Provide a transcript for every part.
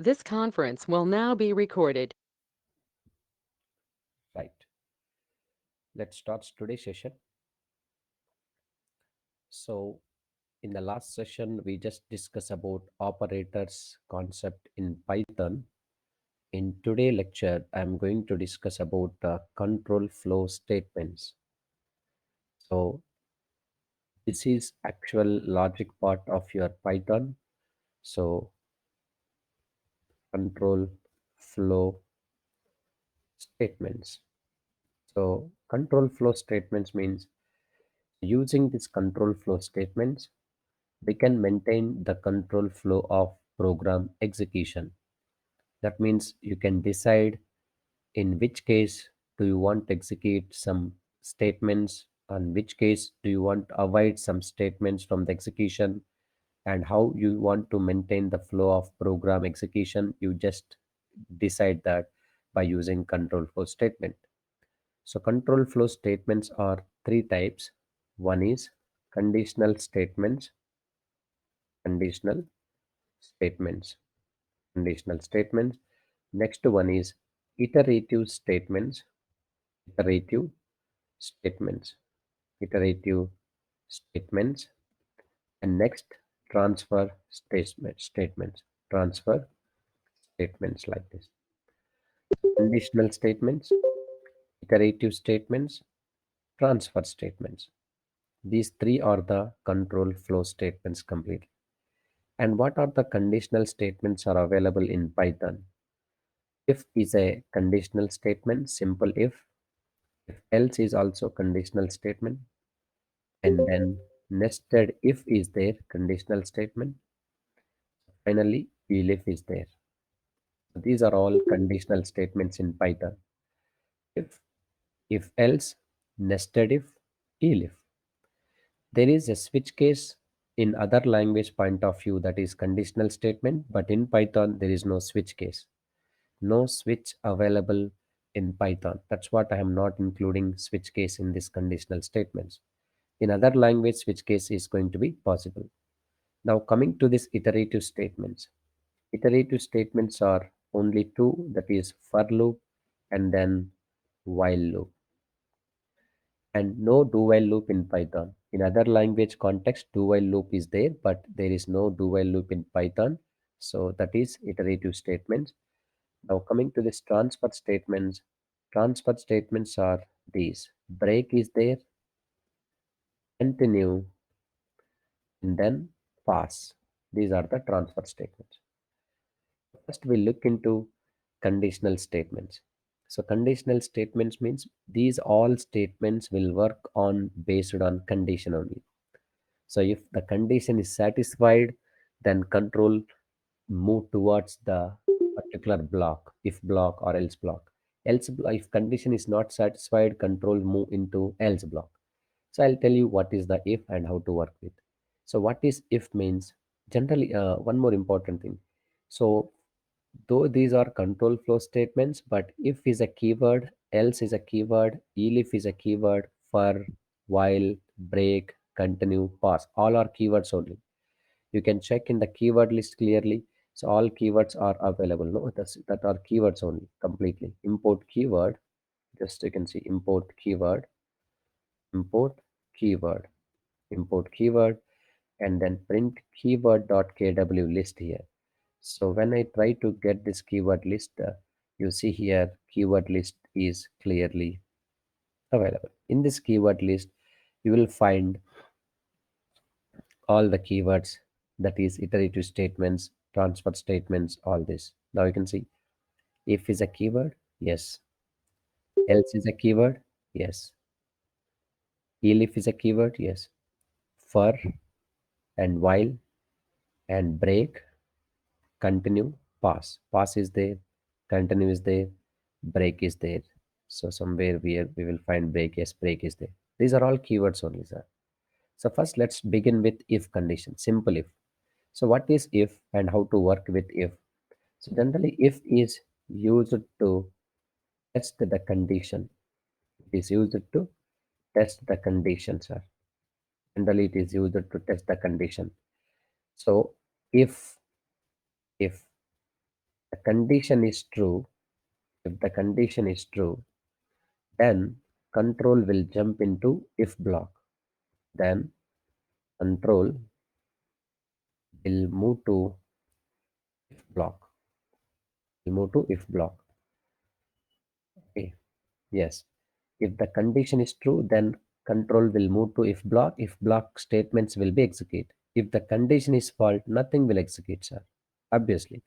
This conference will now be recorded. Right. Let's start today's session. So, in the last session, we just discussed about operators concept in Python. In today lecture, I'm going to discuss about control flow statements. So, this is actual logic part of your Python. So, control flow statements. So, control flow statements means using this control flow statements we can maintain the control flow of program execution. That means you can decide in which case do you want to execute some statements, on which case do you want to avoid some statements from the execution, and how you want to maintain the flow of program execution. You just decide that by using control flow statement. So control flow statements are three types. One is conditional statements, conditional statements, conditional statements. Next one is iterative statements, iterative statements, iterative statements, and next transfer statements, transfer statements like this. Conditional statements, iterative statements, transfer statements. These three are the control flow statements completely. And what are the conditional statements are available in Python? If is a conditional statement, simple if else is also conditional statement, and then nested if is there, conditional statement. Finally, elif is there. So these are all conditional statements in Python. If else, nested if, elif. There is a switch case in other language point of view, that is conditional statement, but in Python there is no switch case. No switch available in Python. That's what I am not including switch case in this conditional statements. In other language, switch case is going to be possible. Now coming to this iterative statements. Iterative statements are only two, that is for loop and then while loop. And no do while loop in Python. In other language context, do while loop is there, but there is no do while loop in Python. So that is iterative statements. Now coming to this transfer statements are these. Break is there, continue, and then pass. These are the transfer statements. First, we look into conditional statements. So conditional statements means these all statements will work on based on condition only. So if the condition is satisfied, then control move towards the particular block, if block or else block. If condition is not satisfied, control move into else block. So I'll tell you what is the if and how to work with. So what is if means generally one more important thing. So though these are control flow statements, but if is a keyword, else is a keyword, elif is a keyword, for, while, break, continue, pass, all are keywords only. You can check in the keyword list clearly. So all keywords are available. No, that are keywords only completely. Import keyword. Just you can see import keyword, import keyword, import keyword, and then print keyword.kw list here. So when I try to get this keyword list, you see here keyword list is clearly available. In this keyword list, you will find all the keywords, that is iterative statements, transfer statements, all this. Now you can see if is a keyword, yes. Else is a keyword, yes. Elif is a keyword, yes. For and while and break, continue, pass. Pass is there, continue is there, break is there. So somewhere we will find break, yes, break is there. These are all keywords only, sir. So first let's begin with if condition, simple if. So what is if and how to work with if? So generally if is used to test the condition. It is used to test the condition, sir. Generally it is used to test the condition. So if if condition is true, if the condition is true, then control will jump into if block. Then control will move to if block. Will move to if block. Okay. Yes. If the condition is true, then control will move to if block. If block statements will be executed. If the condition is false, nothing will execute, sir. Obviously.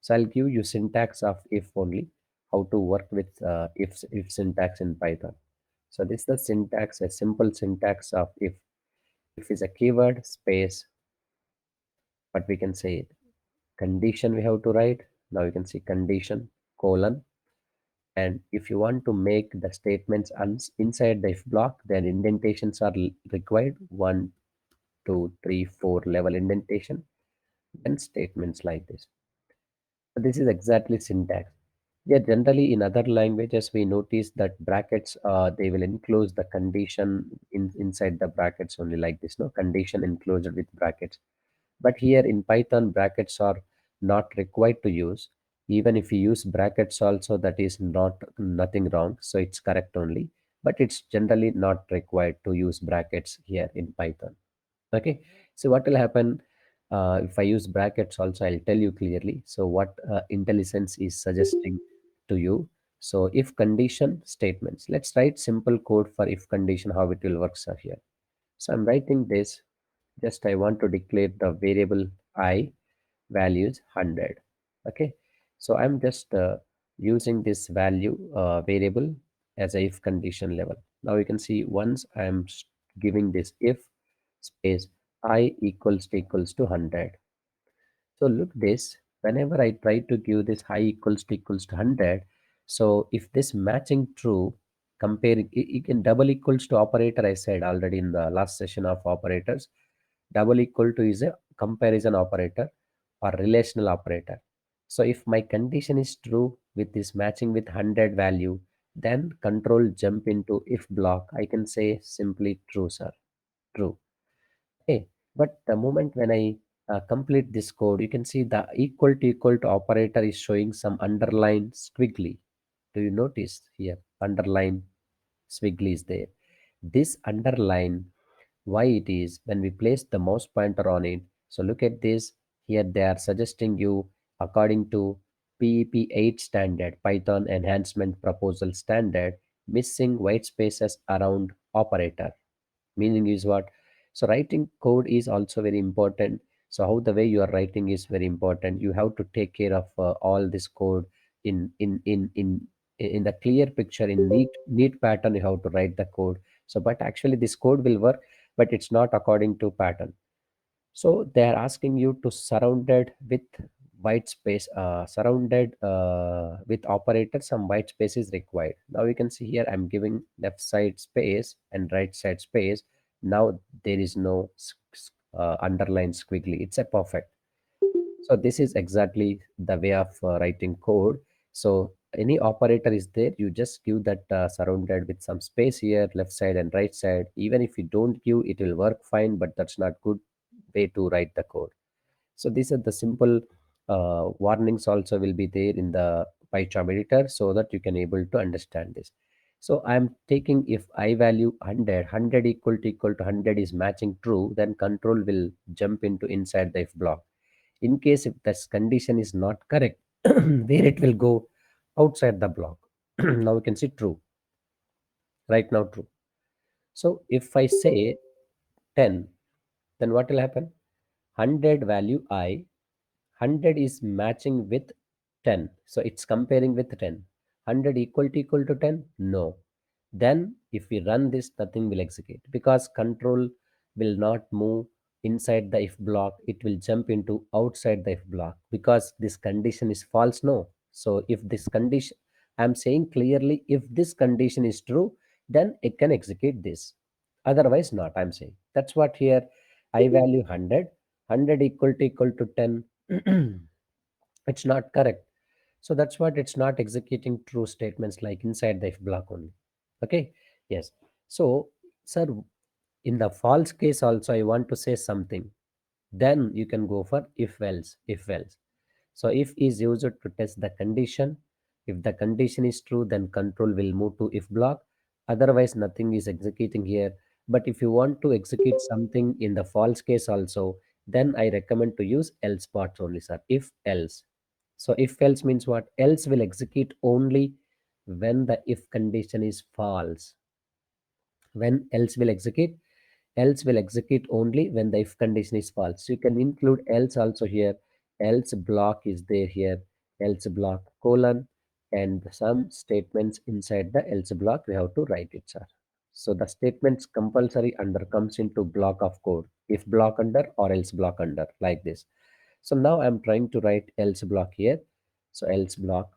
So I'll give you syntax of if only, how to work with if syntax in Python. So this is the syntax, a simple syntax of if. If is a keyword space, but we can say it. Condition we have to write. Now you can see condition colon. And if you want to make the statements inside the if block, then indentations are required. One, two, three, four level indentation. Then statements like this. So this is exactly syntax. Yeah, generally in other languages we notice that brackets they will enclose the condition inside the brackets only like this. No condition enclosed with brackets. But here in Python, brackets are not required to use. Even if you use brackets also, that is not nothing wrong. So it's correct only. But it's generally not required to use brackets here in Python. Okay. So what will happen if I use brackets also, I'll tell you clearly. So what IntelliSense is suggesting to you. So if condition statements, let's write simple code for if condition, how it will work sir, here. So I'm writing this. Just I want to declare the variable I values 100. Okay. So I'm just using this value variable as a if condition level. Now you can see once I'm giving this if space I equals to 100. So look this, whenever I try to give this I equals to 100, so if this matching true, comparing it can double equals to operator, I said already in the last session of operators, double equal to is a comparison operator or relational operator. So if my condition is true with this matching with 100 value, then control jump into if block. I can say simply true, sir. True. Okay. But the moment when I complete this code, you can see the equal to operator is showing some underline squiggly. Do you notice here? Underline squiggly is there. This underline, why it is when we place the mouse pointer on it. So look at this. Here they are suggesting you according to PEP 8 standard, Python enhancement proposal standard, missing white spaces around operator. Meaning is what? So writing code is also very important. So how the way you are writing is very important. You have to take care of all this code in in in in in the clear picture, in neat pattern. You have to write the code. So but actually this code will work, but it's not according to pattern. So they are asking you to surrounded with white space, surrounded with operator, some white space is required. Now you can see here I'm giving left side space and right side space. Now there is no underline squiggly. It's a perfect. So this is exactly the way of writing code. So any operator is there, you just give that surrounded with some space here, left side and right side. Even if you don't give, it will work fine, but that's not good way to write the code. So these are the simple warnings also will be there in the PyCharm editor so that you can able to understand this. So I'm taking if I value 100 equal to 100 is matching true, then control will jump into inside the if block. In case if this condition is not correct, where it will go outside the block. Now we can see true, right now true. So if I say 10, then what will happen? 100 value I, 100 is matching with 10. So it's comparing with 10. 100 equal to 10? No. Then if we run this, nothing will execute because control will not move inside the if block. It will jump into outside the if block because this condition is false. No. So if this condition, I'm saying clearly, if this condition is true, then it can execute this. Otherwise not, I'm saying. That's what here I value 100. 100 equal to 10. It's not correct. So that's what it's not executing true statements like inside the if block only. Okay. Yes. So, sir, in the false case also, I want to say something. Then you can go for if else, if else. So if is used to test the condition. If the condition is true, then control will move to if block. Otherwise, nothing is executing here. But if you want to execute something in the false case also, then I recommend to use else parts only, sir. If else. So if else means what? Else will execute only when the if condition is false. When else will execute only when the if condition is false. So you can include else also here. Else block is there here. Else block colon and some statements inside the else block we have to write it, sir. So the statements compulsory under comes into block of code. If block under or else block under like this. So now I'm trying to write else block here. So else block,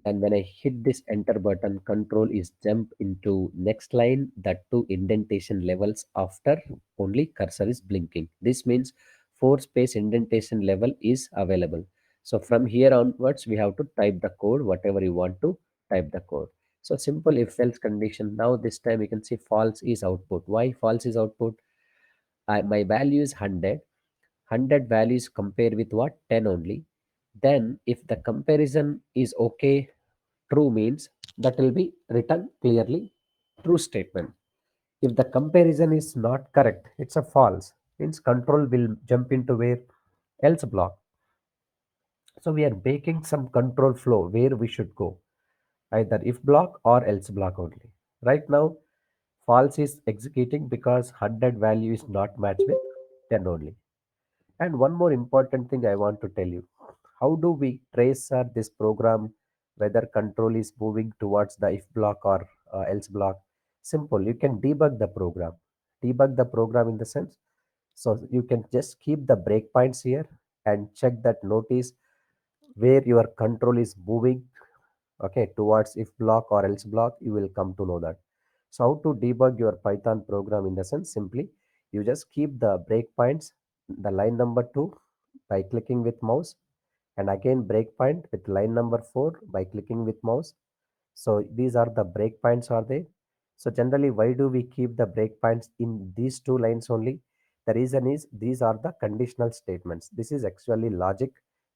and when I hit this enter button, control is jump into next line, that two indentation levels after only cursor is blinking. This means four space indentation level is available. So from here onwards, we have to type the code, whatever you want to type the code. So simple if else condition. Now this time you can see false is output. Why false is output? My value is 100. 100 values compare with what? 10 only. Then if the comparison is okay, true means that will be written clearly true statement. If the comparison is not correct, it's a false, means control will jump into where? Else block. So we are making some control flow where we should go, either if block or else block only. Right now, false is executing because 100 value is not matched with 10 only. And one more important thing I want to tell you. How do we trace this program whether control is moving towards the if block or else block? Simple. You can debug the program. Debug the program in the sense. So you can just keep the breakpoints here and check that notice where your control is moving, okay, towards if block or else block. You will come to know that. So how to debug your Python program in the sense? Simply you just keep the breakpoints, the line number 2 by clicking with mouse, and again breakpoint with line number 4 by clicking with mouse. So these are the breakpoints are there. So generally, why do we keep the breakpoints in these two lines only? The reason is these are the conditional statements. This is actually logic.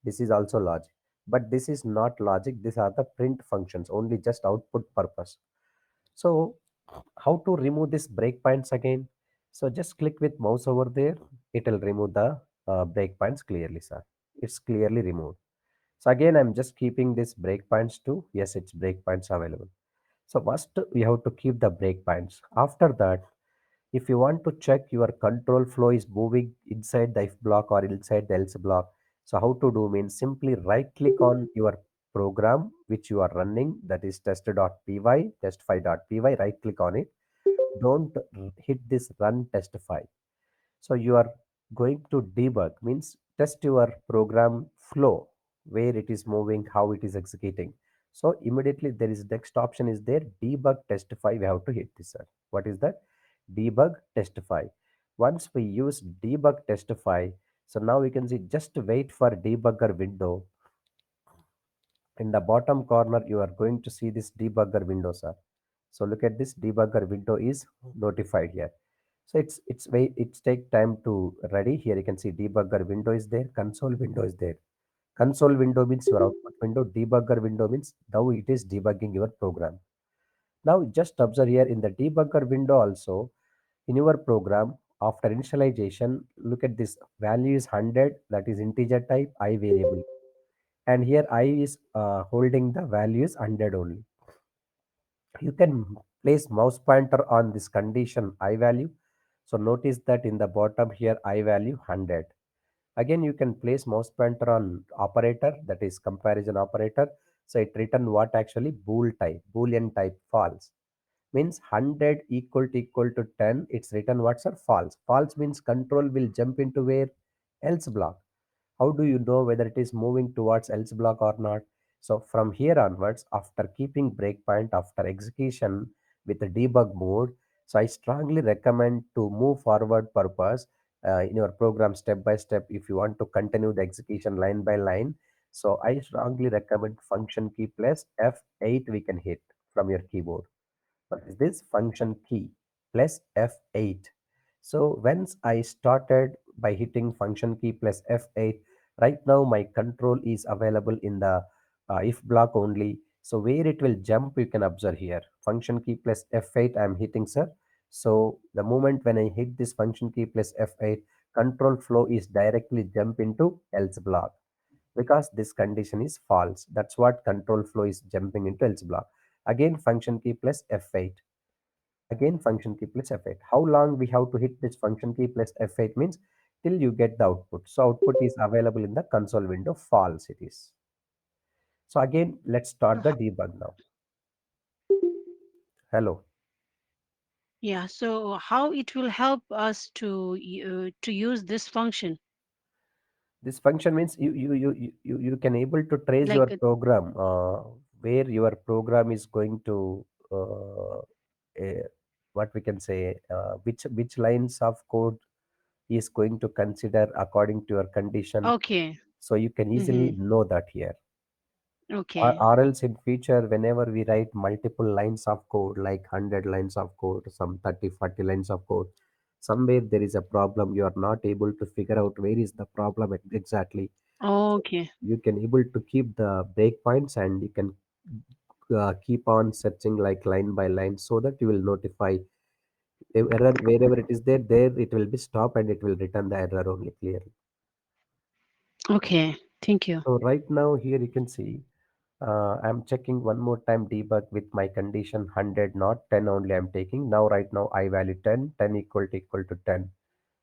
This is also logic. But this is not logic. These are the print functions, only just output purpose. So how to remove this breakpoints again? So just click with mouse over there. It will remove the breakpoints clearly, sir. It's clearly removed. So again, I'm just keeping this breakpoints too. Yes, it's breakpoints available. So first we have to keep the breakpoints. After that, if you want to check your control flow is moving inside the if block or inside the else block, so how to do means simply right click on your program which you are running, that is test.py, test5.py, right click on it. Don't hit this run test5. So you are going to debug means test your program flow, where it is moving, how it is executing. So immediately there is next option is there, debug testify. We have to hit this, sir. What is that? Debug testify. Once we use debug testify, so now we can see just wait for debugger window. In the bottom corner you are going to see this debugger window, sir. So look at this, debugger window is notified here. So it's wait, it's take time to ready. Here you can see debugger window is there, console window is there. Console window means your output window, debugger window means now it is debugging your program. Now just observe here in the debugger window also, in your program, after initialization, look at this value is 100, that is integer type I variable, and here I is holding the values 100 only. You can place mouse pointer on this condition I value. So notice that in the bottom here I value 100. Again you can place mouse pointer on operator, that is comparison operator. So it written what actually? Boolean type false. Means 100 equal to 10. It's written what's a false. False means control will jump into where? Else block. How do you know whether it is moving towards else block or not? So from here onwards, after keeping breakpoint after execution with the debug mode, so I strongly recommend to move forward purpose in your program step by step. If you want to continue the execution line by line, so I strongly recommend function key plus F8 we can hit from your keyboard. What is this? Function key plus F8. So once I started by hitting function key plus F8, Right now my control is available in the if block only. So where it will jump, you can observe here function key plus F8 I'm hitting, sir. So the moment when I hit this function key plus F8, control flow is directly jump into else block because this condition is false. That's what control flow is jumping into else block. Again function key plus F8. Again function key plus F8. How long we have to hit this function key plus F8 means till you get the output. So output is available in the console window, false it is. So again, let's start the debug now. Hello. Yeah, so how it will help us to use this function? This function means you can able to trace your Like, program where your program is going to uh, what we can say which lines of code is going to consider according to your condition. okay, So you can easily mm-hmm, know that here. okay, Or else in future, whenever we write multiple lines of code, like 100 lines of code, some 30, 40 lines of code, somewhere there is a problem. You are not able to figure out where is the problem exactly. So okay, you can able to keep the breakpoints and you can keep on searching like line by line so that you will notify error wherever it is there. There it will be stop and it will return the error only clearly. okay. Thank you. So right now here you can see I'm checking one more time debug with my condition 100, not 10 only I'm taking. Now right now I value 10, 10 equal to 10.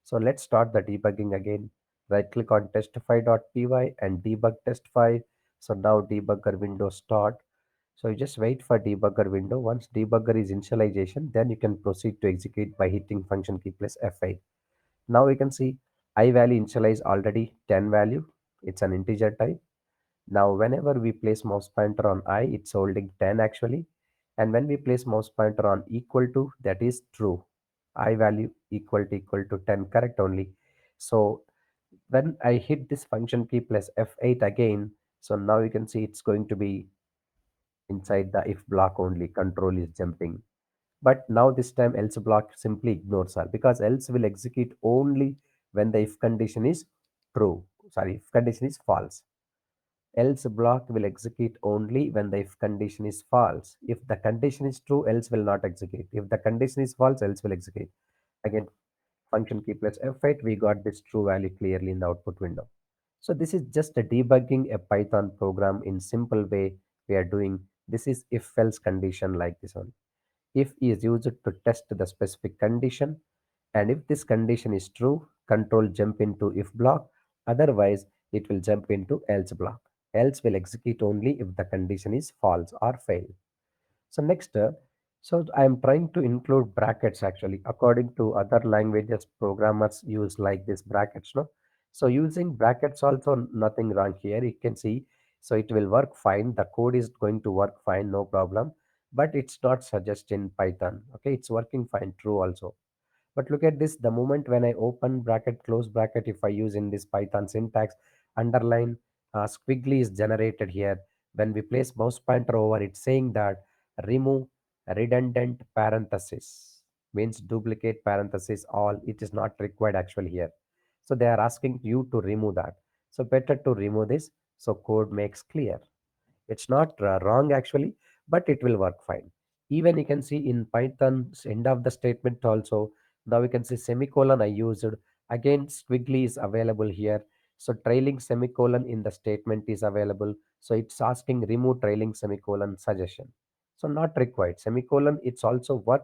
So let's start the debugging again. Right click on testify.py and debug test5. So now debugger window start. So you just wait for debugger window. Once debugger is initialization, then you can proceed to execute by hitting function key plus F8. Now we can see I value initialize already 10 value. It's an integer type. Now, whenever we place mouse pointer on I, it's holding 10 actually. And when we place mouse pointer on equal to, that is true. I value equal to 10, correct only. So when I hit this function key plus F8 again, so now you can see it's going to be inside the if block only, control is jumping. But now this time else block simply ignores her because else will execute only when the if condition is true. Sorry, if condition is false. Else block will execute only when the if condition is false. If the condition is true, else will not execute. If the condition is false, else will execute. Again, function key plus F8, we got this true value clearly in the output window. So this is just a debugging a Python program in simple way we are doing. This is if else condition like this one. If is used to test the specific condition, and if this condition is true, control jump into if block, otherwise it will jump into else block. Else will execute only if the condition is false or fail. So next, so I am trying to include brackets actually. According to other languages, programmers use like this brackets, no? So using brackets also nothing wrong here. You can see, so it will work fine. The code is going to work fine, no problem. But it's not suggest in Python. Okay, it's working fine, true also. But look at this, the moment when I open bracket, close bracket, if I use in this Python syntax, underline, squiggly is generated here. When we place mouse pointer over, it's saying that remove redundant parenthesis, means duplicate parenthesis, all, it is not required actually here. So they are asking you to remove that. So better to remove this, so code makes clear. It's not wrong actually, but it will work fine. Even you can see in Python's end of the statement also. Now we can see semicolon I used. Again, squiggly is available here. So trailing semicolon in the statement is available. So it's asking remove trailing semicolon suggestion. So not required. Semicolon, it's also work.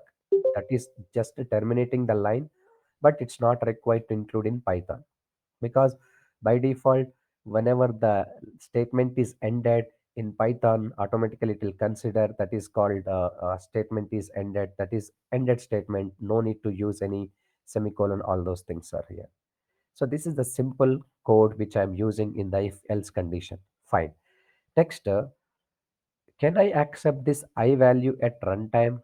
That is just terminating the line, but it's not required to include in Python because by default whenever the statement is ended in Python, automatically it will consider that is called statement is ended, that is ended statement, no need to use any semicolon, all those things are here. So this is the simple code which I am using in the if else condition. Fine. Next, can I accept this I value at runtime?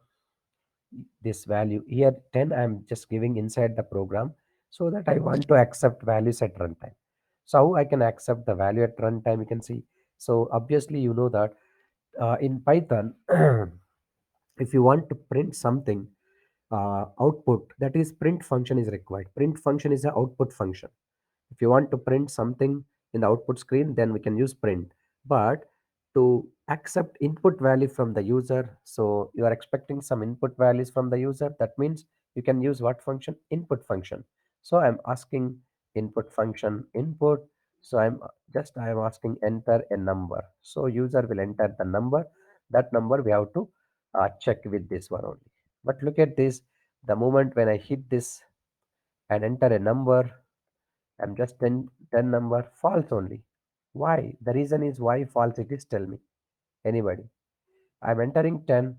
This value here 10 I'm just giving inside the program so that I want to accept values at runtime. So how I can accept the value at runtime, you can see. So obviously you know that in Python if you want to print something, output, that is print function is required. Print function is an output function. If you want to print something, in the output screen, then we can use print. But to accept input value from the user, so you are expecting some input values from the user, that means you can use what function? Input function. So I'm asking input function input. So I'm asking enter a number. So user will enter the number. That number we have to check with this one only. But look at this. The moment when I hit this and enter a number, I'm just 10 number false only. Why? The reason is why false it is, tell me. Anybody? I'm entering 10,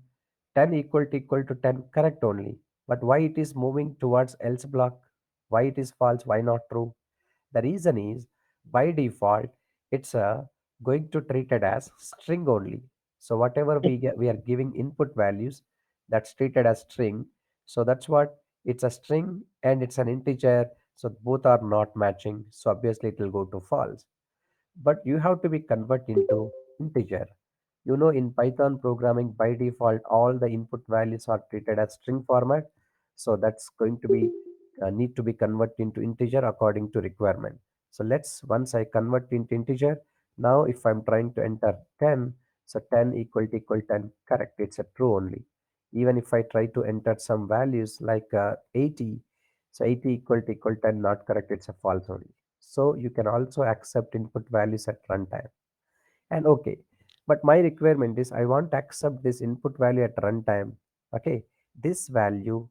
10 equal to 10 correct only. But why it is moving towards else block? Why it is false? Why not true? The reason is by default it's going to treat it as string only. So whatever we are giving input values, that's treated as string. So that's what, it's a string and it's an integer. So both are not matching. So obviously it will go to false, but you have to be convert into integer. You know, in Python programming, by default, all the input values are treated as string format. So that's going to be need to be converted into integer according to requirement. So once I convert into integer, now if I'm trying to enter 10, so 10 equal to 10, correct, it's a true only. Even if I try to enter some values like 80, so 80 equal to 10, not correct, it's a false only. So you can also accept input values at runtime. And okay, but my requirement is I want to accept this input value at runtime. Okay, this value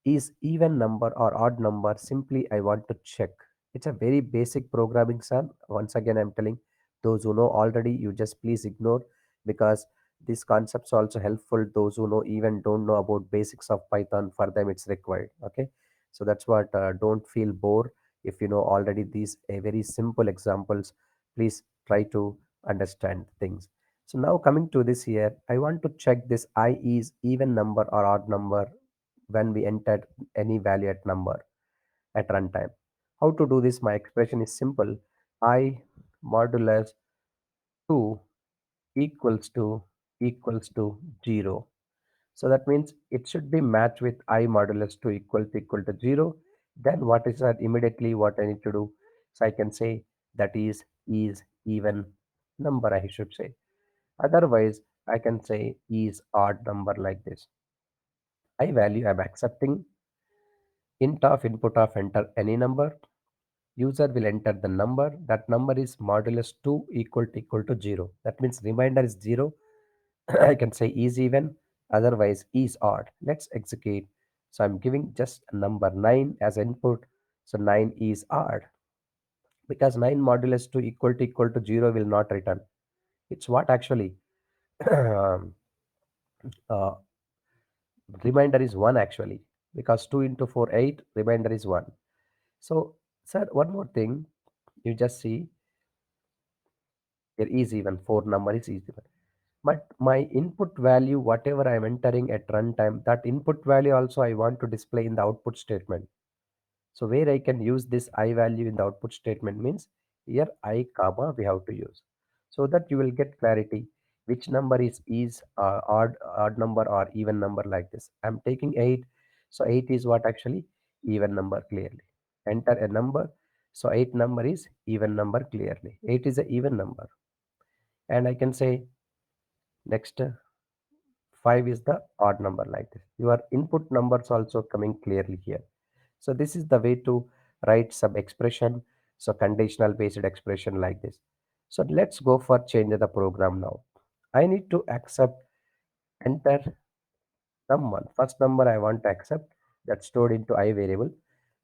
is even number or odd number, simply I want to check. It's a very basic programming, son. Once again I'm telling, those who know already, you just please ignore, because these concepts are also helpful. Those who know even don't know about basics of Python, for them it's required. Okay, so that's what, don't feel bored. If you know already these very simple examples, please try to understand things. So now coming to this here, I want to check this I is even number or odd number when we entered any value at number at runtime. How to do this? My expression is simple. I modulus 2 equals to 0. So that means it should be matched with I modulus 2 equal to 0. Then what is that? Immediately what I need to do? So I can say that is even number, I should say. Otherwise, I can say is odd number like this. I value I'm accepting int of input of enter any number. User will enter the number. That number is modulus 2 equal to 0. That means remainder is 0. I can say is even, otherwise is odd. Let's execute. So I'm giving just number 9 as input. So 9 is odd, because 9 modulus 2 equal to 0 will not return. It's what actually? uh, Remainder is 1 actually, because 2 into 4 8, remainder is 1. So sir, one more thing, you just see here is even, 4 number is even. But my input value, whatever I am entering at runtime, that input value also I want to display in the output statement. So where I can use this I value in the output statement means here I comma we have to use, so that you will get clarity which number is odd number or even number like this. I'm taking 8, so 8 is what actually? Even number clearly. Enter a number, so 8 number is even number clearly. 8 is a even number, and I can say next 5 is the odd number like this. Your input numbers also coming clearly here. So this is the way to write some expression. So conditional based expression like this. So let's go for change the program now. I need to accept enter someone. First number I want to accept, that's stored into I variable.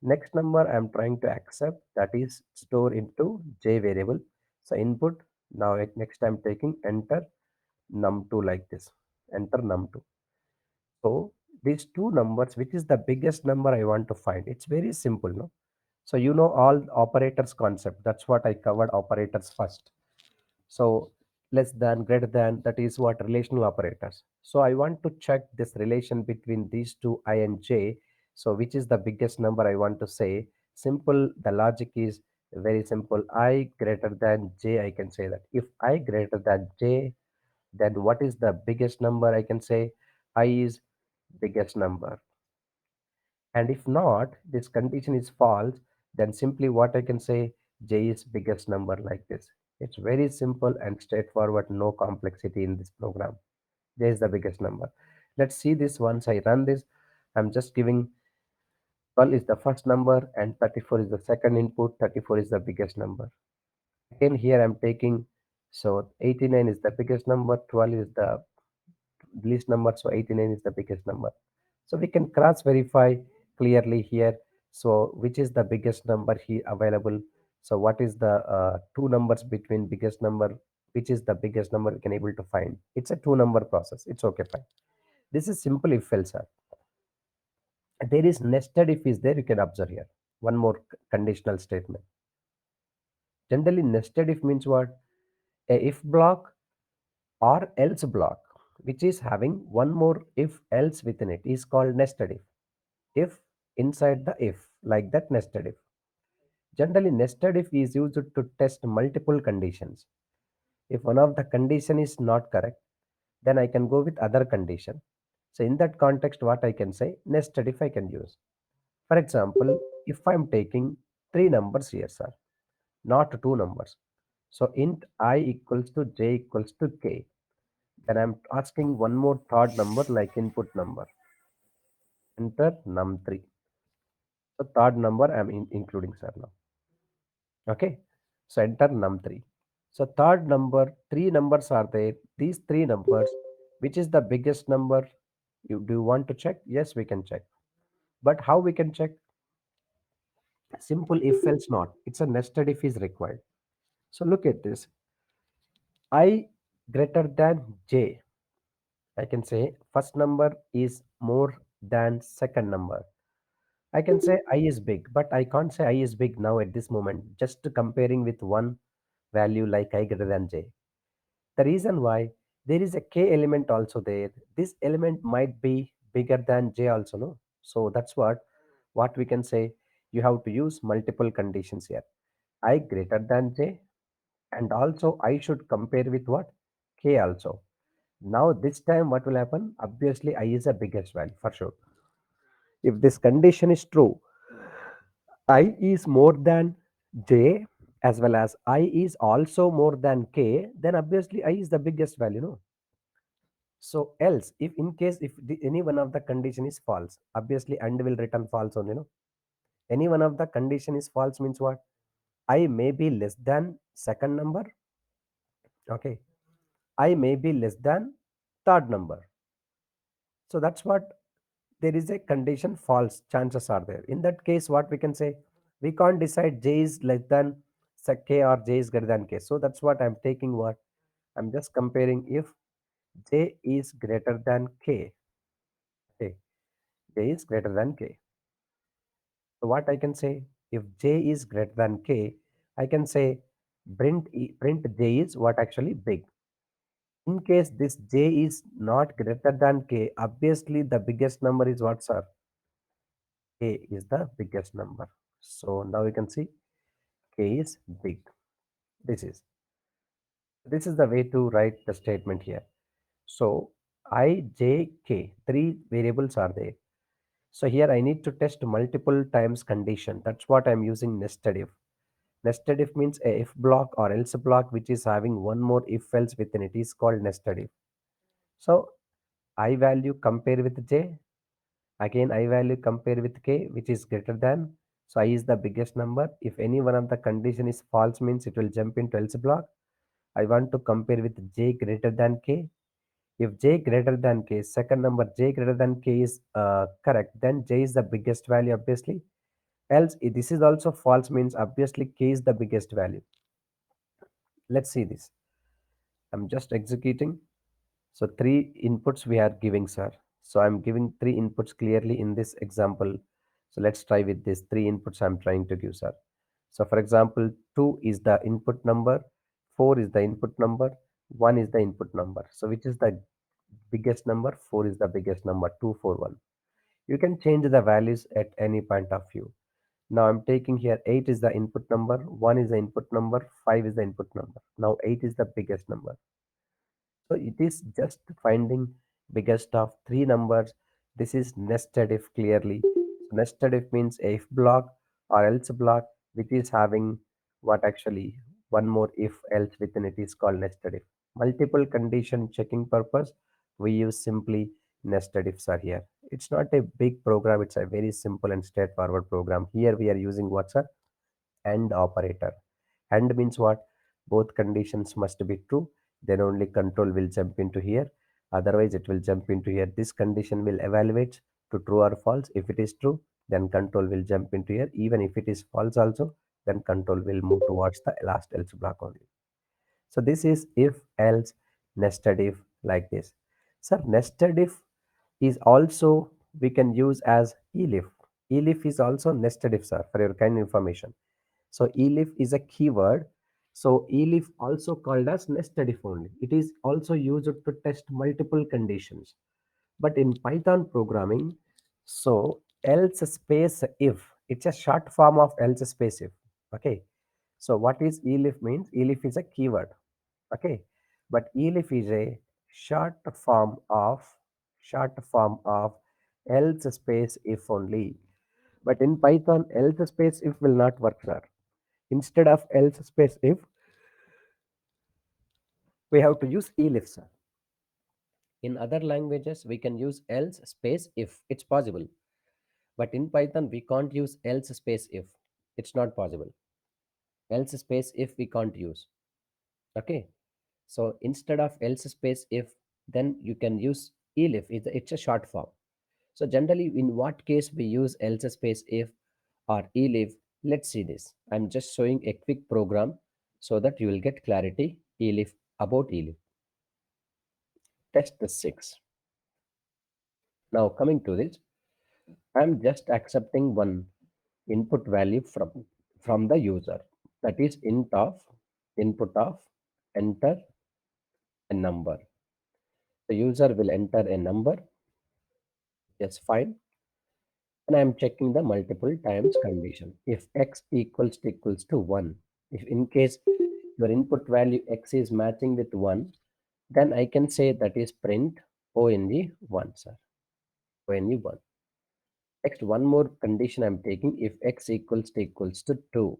Next number I'm trying to accept, that is stored into J variable. So input, now next I'm taking enter num2 like this. Enter num2. So these two numbers, which is the biggest number I want to find? It's very simple, no? So you know all operators concept. That's what I covered operators first. So less than, greater than, that is what relational operators. So I want to check this relation between these two I and j. So which is the biggest number I want to say? Simple. The logic is very simple. I greater than j. I can say that if I greater than j, then what is the biggest number? I can say I is biggest number. And if not, this condition is false, then simply what I can say, J is biggest number like this. It's very simple and straightforward, no complexity in this program. J is the biggest number. Let's see this once I run this. I'm just giving 12 is the first number and 34 is the second input. 34 is the biggest number. Again, here I'm taking, so 89 is the biggest number, 12 is the least number, so 89 is the biggest number. So we can cross verify clearly here. So which is the biggest number here available? So what is the two numbers between biggest number? Which is the biggest number we can able to find? It's a two number process. It's okay, fine. This is simple if else. There is nested if is there. You can observe here. One more conditional statement. Generally, nested if means what? A if block or else block, which is having one more if else within it, is called nested if. If inside the if, like that nested if. Generally, nested if is used to test multiple conditions. If one of the condition is not correct, then I can go with other condition. So in that context, what I can say, nested if I can use. For example, if I'm taking three numbers here, sir, not two numbers. So int I equals to j equals to k. Then I'm asking one more third number like input number. Enter num3. So third number I'm including, sir, now. Okay. So enter num3. So third number, three numbers are there. These three numbers, which is the biggest number? You do you want to check? Yes, we can check. But how we can check? Simple if else not. It's a nested if is required. So look at this. I greater than j. I can say first number is more than second number. I can say I is big, but I can't say I is big now at this moment, just comparing with one value like I greater than j. The reason why, there is a k element also there. This element might be bigger than j also, no? So that's what we can say. You have to use multiple conditions here. I greater than j, and also I should compare with what? K also. Now this time what will happen? Obviously I is a biggest value for sure. If this condition is true, I is more than j as well as I is also more than k, then obviously I is the biggest value, no? So else, if in case if any one of the condition is false, obviously and will return false only, no? Any one of the condition is false means what? I may be less than second number. Okay. I may be less than third number. So that's what, there is a condition false, chances are there. In that case, what we can say, we can't decide j is less than k or j is greater than k. So that's what I'm taking, what I'm just comparing if j is greater than k. Okay, j is greater than k. So what I can say, if j is greater than k, I can say print j is what actually big. In case this j is not greater than k, obviously the biggest number is what, sir? K is the biggest number. So now you can see K is big. This is this is the way to write the statement here. So I, J, K, three variables are there. So here I need to test multiple times condition. That's what I'm using nested if. Nested if means a if block or else block which is having one more if else within it is called nested if. So I value compare with J. Again, I value compare with k, which is greater than. So I is the biggest number. If any one of the condition is false, means it will jump into else block. I want to compare with j greater than k. If j greater than k, second number j greater than k is correct, then j is the biggest value, obviously. Else, if this is also false, means obviously k is the biggest value. Let's see this. I'm just executing. So three inputs we are giving, sir. So I'm giving three inputs clearly in this example. So let's try with this three inputs I'm trying to give, sir. So for example, 2 is the input number, 4 is the input number, 1 is the input number. So which is the biggest number? 4 is the biggest number, 2, 4, 1. You can change the values at any point of view. Now I'm taking here 8 is the input number, 1 is the input number, 5 is the input number. Now 8 is the biggest number. So it is just finding biggest of three numbers. This is nested if clearly. So nested if means if block or else block which is having what actually one more if else within it is called nested if. Multiple condition checking purpose, we use simply nested ifs are here. It's not a big program, it's a very simple and straightforward program. Here we are using what's a and operator. And means what? Both conditions must be true, then only control will jump into here. Otherwise, it will jump into here. This condition will evaluate to true or false. If it is true, then control will jump into here. Even if it is false, also, then control will move towards the last else block only. So this is if else nested if like this. Sir, nested if is also we can use as elif. Elif is also nested if, sir, for your kind information. So elif is a keyword. So elif also called as nested if only. It is also used to test multiple conditions. But in Python programming, so else space if, it's a short form of else space if. Okay. So what is elif means? Elif is a keyword. Okay. But elif is a short form of else space if only. But in Python, else space if will not work, sir. Instead of else space if, we have to use elif, sir. In other languages, we can use else space if. It's possible. But in Python, we can't use else space if. It's not possible. Else space if we can't use. Okay. So instead of else space if, then you can use elif. It's a short form. So generally, in what case we use else space if or elif? Let's see this. I'm just showing a quick program so that you will get clarity. Elif about elif. Test 6. Now coming to this, I'm just accepting one input value from the user. That is int of input of enter a number. The user will enter a number. Yes, fine. And I'm checking the multiple times condition. If x equals to 1, if in case your input value x is matching with 1, then I can say that is print only 1, sir. Only 1. Next, one more condition I'm taking. If x equals to 2,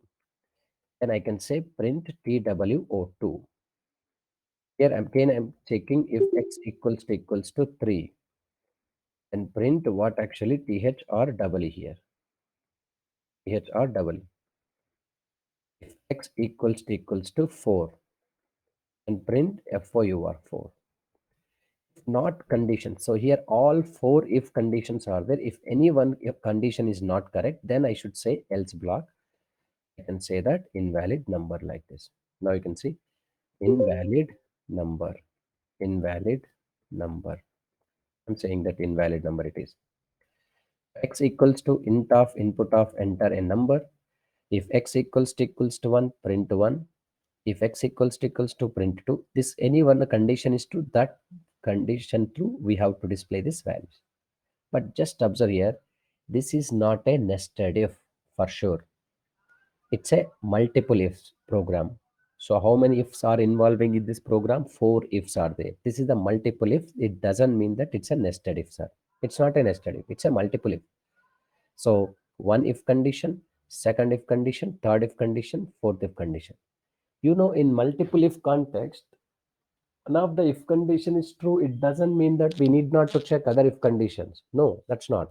then I can say print TWO2. Here I'm checking if x equals to 3 and print what actually th or double here. Th or double. If x equals to 4 and print FOUR4. Not condition. So here all 4 if conditions are there. If any one if condition is not correct, then I should say else block. I can say that invalid number like this. Now you can see invalid number, invalid number. I'm saying that invalid number it is. X equals to int of input of enter a number. If x equals to 1, print 1. If x equals to print 2, this any one condition is true, that condition true, we have to display this values. But just observe here, this is not a nested if for sure. It's a multiple ifs program. So how many ifs are involving in this program? 4 ifs are there. This is the multiple if. It doesn't mean that it's a nested if, sir. It's not a nested if. It's a multiple if. So one if condition, second if condition, third if condition, fourth if condition. In multiple if context, one of the if condition is true. It doesn't mean that we need not to check other if conditions. No, that's not.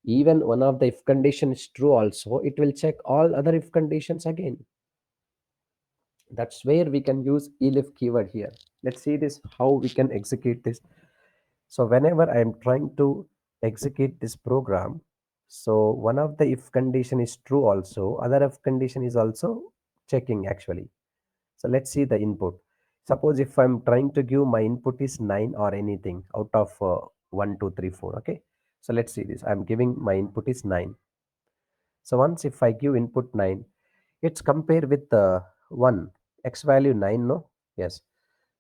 Even one of the if condition is true also, it will check all other if conditions again. That's where we can use elif keyword here. Let's see this how we can execute this. So whenever I am trying to execute this program, so one of the if condition is true also, other if condition is also checking actually. So let's see the input. Suppose if I'm trying to give my input is 9 or anything out of 1 2 3 4. Okay, so let's see this. I'm giving my input is 9. So once if I give input 9, it's compare with 1. X value 9, no? Yes.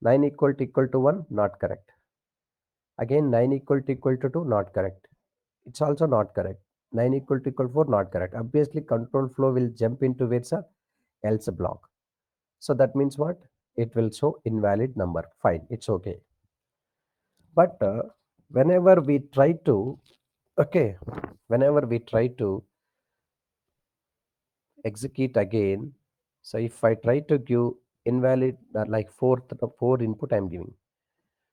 9 equal to 1, not correct. Again 9 equal to 2, not correct. It's also not correct. 9 equal to 4, not correct. Obviously, control flow will jump into where's a else block. So that means what? It will show invalid number. Fine, it's okay. But whenever we try to, okay, whenever we try to execute again, So if I try to give invalid like four input I'm giving,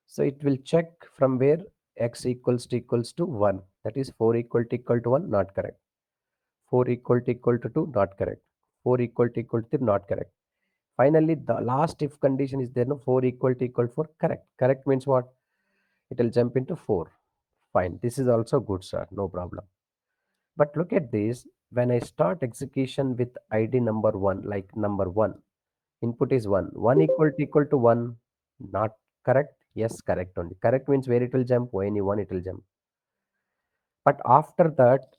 so it will check from where x equals to 1. That is 4 equal to 1, not correct. 4 equal to 2, not correct. 4 equal to 3, not correct. Finally, the last if condition is there, no, 4 equal to 4, correct. Correct means what? It will jump into 4. Fine. This is also good, sir. No problem. But look at this. When I start execution with ID number 1, like number 1, input is 1. 1 equal to 1, not correct. Yes, correct only. Correct means where it will jump, when you 1 it will jump. But after that,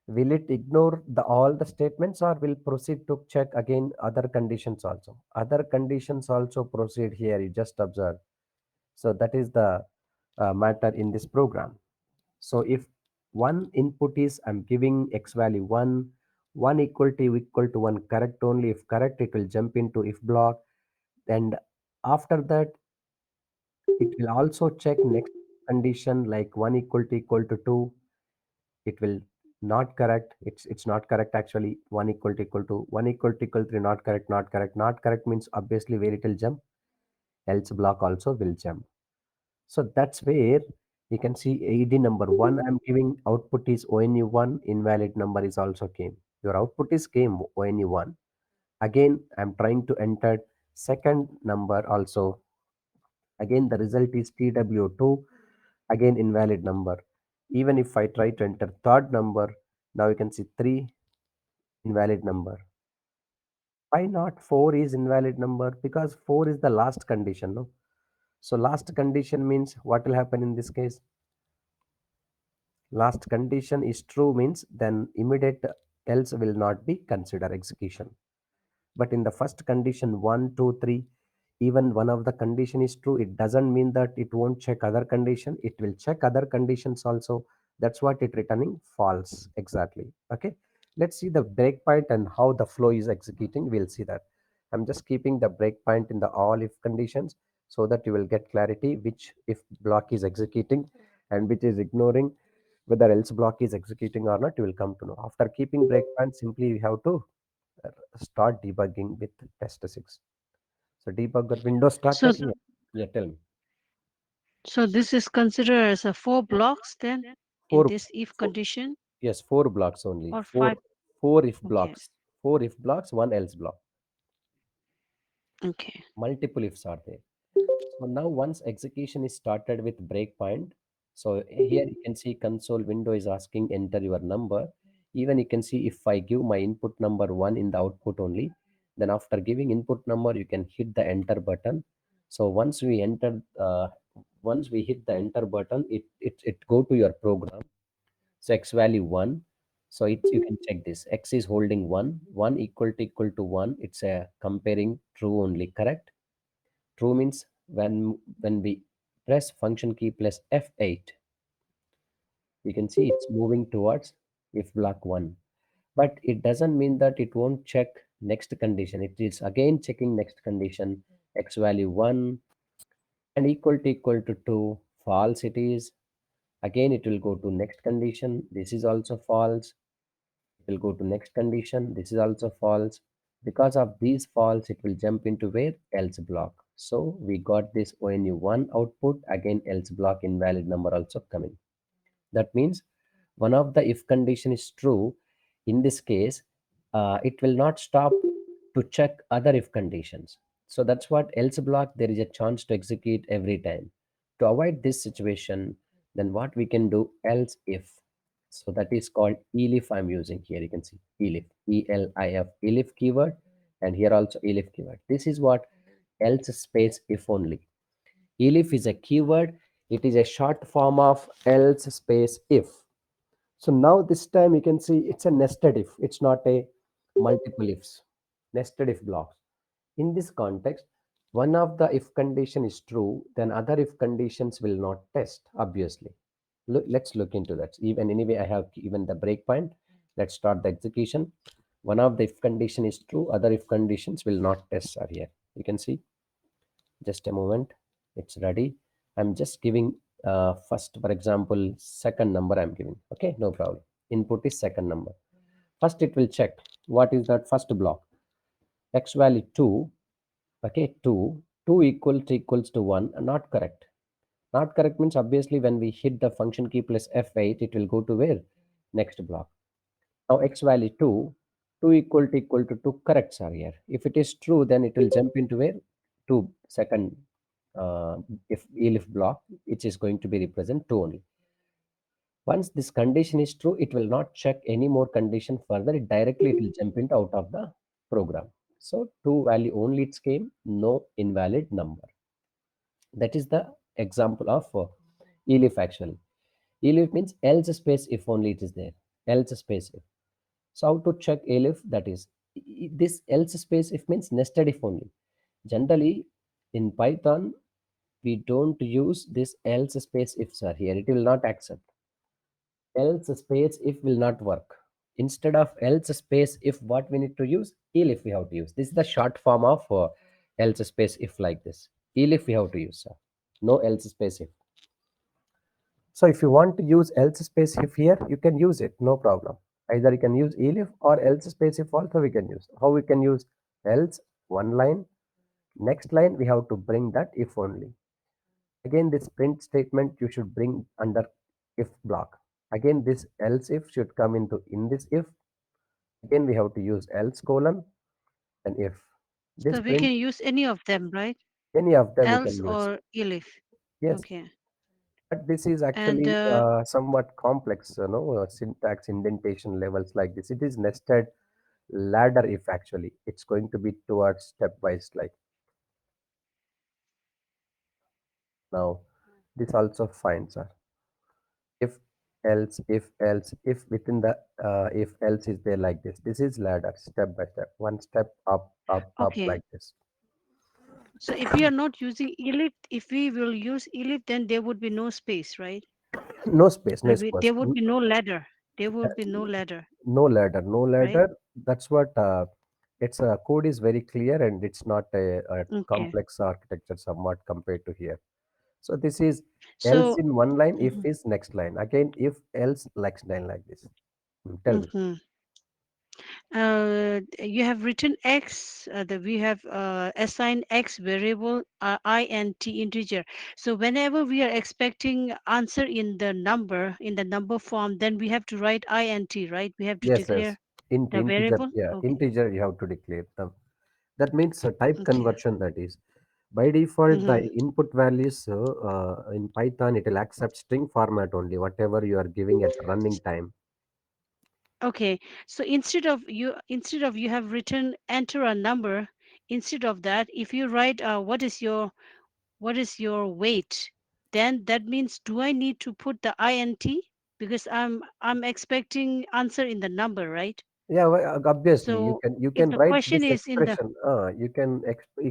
will it ignore all the statements or will proceed to check again other conditions also? Other conditions also proceed here. You just observe. So that is the matter in this program. So if one input is I'm giving x value 1, 1 equal to 1 correct only. If correct, it will jump into if block. And after that, it will also check next condition like 1 equal to 2. It will not correct. It's not correct actually. 1 equal to 1 equal to 3, not correct, not correct. Not correct means obviously where it will jump, else block also will jump. So that's where you can see AD number 1 I'm giving output is ONU1, invalid number is also came. Your output is came ONU1. Again I'm trying to enter second number also. Again the result is TW2, again invalid number. Even if I try to enter third number, now you can see 3, invalid number. Why not 4 is invalid number? Because 4 is the last condition, no? So last condition means what will happen in this case? Last condition is true means then immediate else will not be consider execution. But in the first condition 1, 2, 3, even one of the condition is true, it doesn't mean that it won't check other condition. It will check other conditions also. That's what it returning false exactly. Okay. Let's see the breakpoint and how the flow is executing. We'll see that. I'm just keeping the breakpoint in the all if conditions so that you will get clarity which if block is executing and which is ignoring. Whether else block is executing or not, you will come to know. After keeping breakpoint, simply we have to start debugging with test 6. So debugger window So, started. Yeah, yeah, tell me. so this is considered as a four blocks then in Four, this if four, condition yes, 4 blocks only. or Four, five? four if Okay, blocks. 4 if blocks, one else block. okay. Multiple ifs are there. So now once execution is started with breakpoint, so here you can see console window is asking enter your number. Even you can see if I give my input number 1 in the output only, then after giving input number, you can hit the enter button. So once we hit the enter button, it go to your program. So x value 1. So it's you can check this. X is holding 1. 1 equal to 1. It's a comparing true only, correct? True means when we press function key plus F8, you can see it's moving towards if block 1. But it doesn't mean that it won't check next condition. It is again checking next condition, x value 1 and equal to 2. False it is. Again it will go to next condition. This is also false. It will go to next condition. This is also false. Because of these false, it will jump into where else block. So we got this ONU1 output, again else block invalid number also coming. That means one of the if condition is true. In this case, it will not stop to check other if conditions. So that's what else block, there is a chance to execute every time. To avoid this situation, then what we can do else if. So that is called elif I'm using here. You can see elif, ELIF, elif keyword, and here also elif keyword. This is what else space if only. Elif is a keyword. It is a short form of else space if. So now this time you can see it's a nested if. It's not a multiple ifs. Nested if blocks. In this context, one of the if condition is true, then other if conditions will not test, obviously. Let's look into that. Even anyway, I have given the breakpoint. Let's start the execution. One of the if condition is true, other if conditions will not test are here. You can see. Just a moment. It's ready. I'm just giving first, for example, second number I'm giving. Okay, no problem. Input is second number. First, it will check what is that first block. X value 2, okay, 2 equals to 1, not correct. Not correct means obviously when we hit the function key plus F8, it will go to where? Next block. Now x value 2, 2 equal to 2 corrects are here. If it is true, then it will jump into where? 2 second if elif block, which is going to be represent 2 only. Once this condition is true, it will not check any more condition further. It will jump into out of the program. So 2 value only it came, no invalid number. That is the example of elif actually. Elif means else space if only it is there. Else space if. So how to check elif? That is this else space if means nested if only. Generally in Python we don't use this else space ifs are here. It will not accept. Else space if will not work. Instead of else space if, what we need to use? Elif we have to use. This is the short form of else space if like this. Elif we have to use. No else space if. So if you want to use else space if here, you can use it, no problem. Either you can use elif or else space if also we can use. How we can use? Else, one line, next line we have to bring that if only. Again this print statement you should bring under if block. Again this else if should come into in this if. Again we have to use else colon and if. This So we print, can use any of them, right? any of them we Else can use. or elif. Yes, Okay. but this is And actually somewhat complex, syntax indentation levels like this. It is nested ladder if actually. It's going to be towards stepwise like now. This also fine, sir. If within the if else is there like this. This is ladder step by step. One step up okay. like this. So if we are not using elif, if we will use elif, then there would be no space, right? No space, no There space. would be no ladder. There would be no ladder, No ladder, no right? ladder. That's what it's a code is very clear and it's not a Okay. complex architecture somewhat compared to here. So this is else So, in one line, if mhm, is next line. Again, if else next line like this. Tell me. mhm. You have written x, we have assigned x variable int integer. So whenever we are expecting answer in the number form, then we have to write int, right? We have to Yes, yes. declare the Integer, variable. yeah, Okay. integer you have to declare them. That means a type Okay. conversion that is. By default, the Hmm. input values in Python, it will accept string format only, whatever you are giving at running time. Okay. So instead of you have written enter a number, instead of that, if you write what is your weight, then that means do I need to put the int because I'm expecting answer in the number, right? Yeah, well, obviously So you if can the write question this is in the expression. You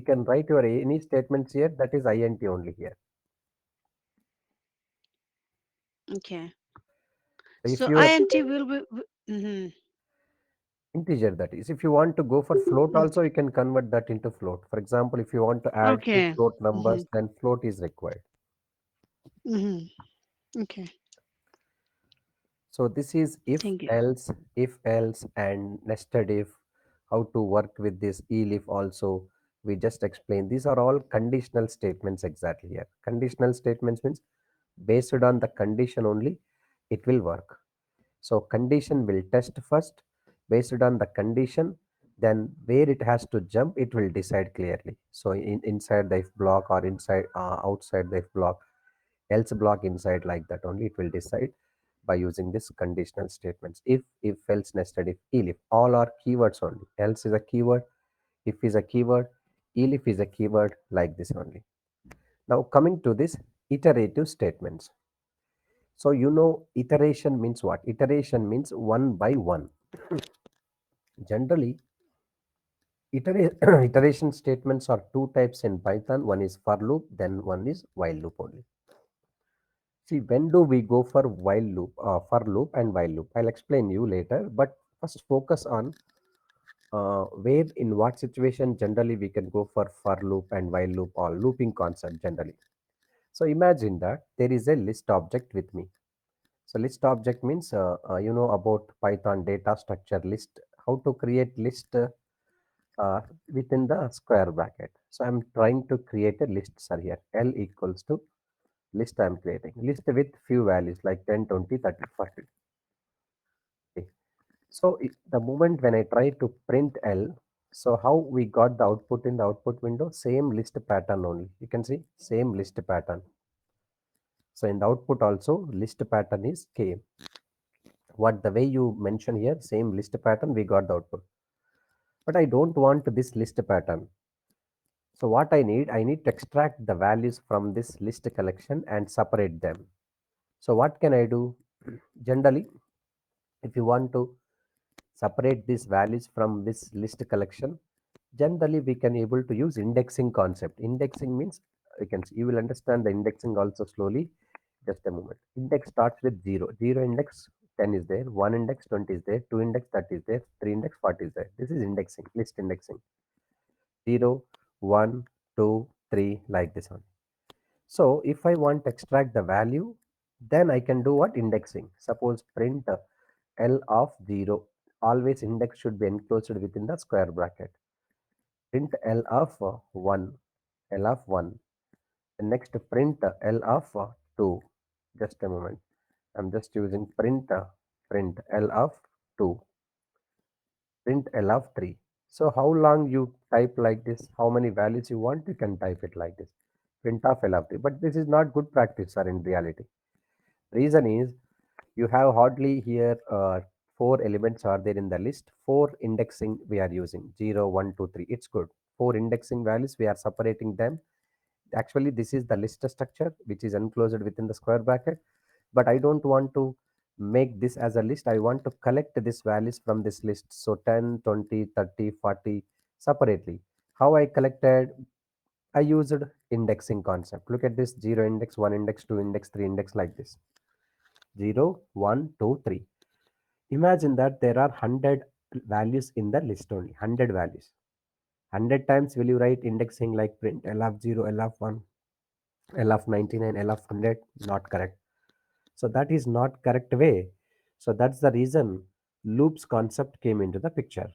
can write your any statements here. That is int only here. okay, So if so you are int will be mhm, integer that is, if you want to go for float mm, also, you can convert that into float. For example, if you want to add two okay, float hmm, numbers, then float is required. hmm, okay, So this is thank you. if else, and nested if. How to work with this elif also. We just explained. These are all conditional statements exactly here. Conditional statements means based on the condition only, it will work. So condition will test first. Based on the condition, then where it has to jump, it will decide clearly. So inside the if block or inside outside the if block, else block inside like that only it will decide by using this conditional statements. If else nested if elif, all are keywords only. Else is a keyword, if is a keyword, elif is a keyword like this only. Now coming to this iterative statements. So iteration means what? Iteration means one by one. Generally, iteration statements are two types in Python. One is for loop, then one is while loop only. See, when do we go for for loop and while loop? I'll explain you later, but first focus on where in what situation generally we can go for loop and while loop or looping concept generally. So imagine that there is a list object with me. So list object means about Python data structure list, how to create list. uh, within the square bracket. So I'm trying to create a list, sir, here. L equals to list I'm creating. List with few values like 10, 20, 30, 40. Okay. So the moment when I try to print L, so how we got the output in the output window? Same list pattern only. You can see same list pattern. So in the output also list pattern is K. What the way you mention here, same list pattern, we got the output. But I don't want this list pattern. So what I need to extract the values from this list collection and separate them. So what can I do? Generally, if you want to separate these values from this list collection, generally we can able to use indexing concept. Indexing means you will understand the indexing also slowly. Just a moment. Index starts with 0. 0 index 10 is there, 1 index 20 is there, 2 index 30 is there, 3 index 40 is there. This is indexing, list indexing. 0, 1, 2, 3, like this one. So if I want to extract the value, then I can do what? Indexing. Suppose print L of 0. Always index should be enclosed within the square bracket. Print L of 1. L of 1. And next print L of 2. Just a moment. I'm just using print L of 2. Print L of 3. So how long you type like this, how many values you want, you can type it like this. Print of L of 3. But this is not good practice, sir, in reality. Reason is you have hardly here four elements are there in the list. Four indexing we are using 0, 1, 2, 3. It's good. Four indexing values we are separating them. Actually, this is the list structure which is enclosed within the square bracket. But I don't want to make this as a list. I want to collect these values from this list. So 10, 20, 30, 40 separately. How I collected? I used indexing concept. Look at this: 0 index, 1 index, 2 index, 3 index, like this. 0, 1, 2, 3. Imagine that there are 100 values in the list only. 100 values. 100 times will you write indexing like print L of 0, L of 1, L of 99, L of 100? Not correct. So that is not correct way. So that's the reason loops concept came into the picture.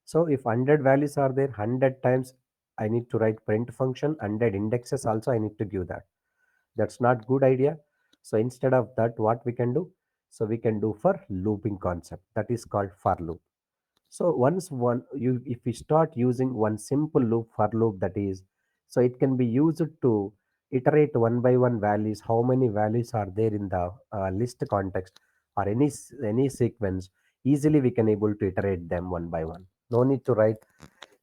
So if 100 values are there, 100 times I need to write print function, 100 indexes also I need to give that. That's not good idea. So instead of that, what we can do? So we can do for looping concept. That is called for loop. So once one you if we start using one simple loop, for loop, that is, so it can be used to iterate one by one values. How many values are there in the list context or any sequence? Easily we can able to iterate them one by one. No need to write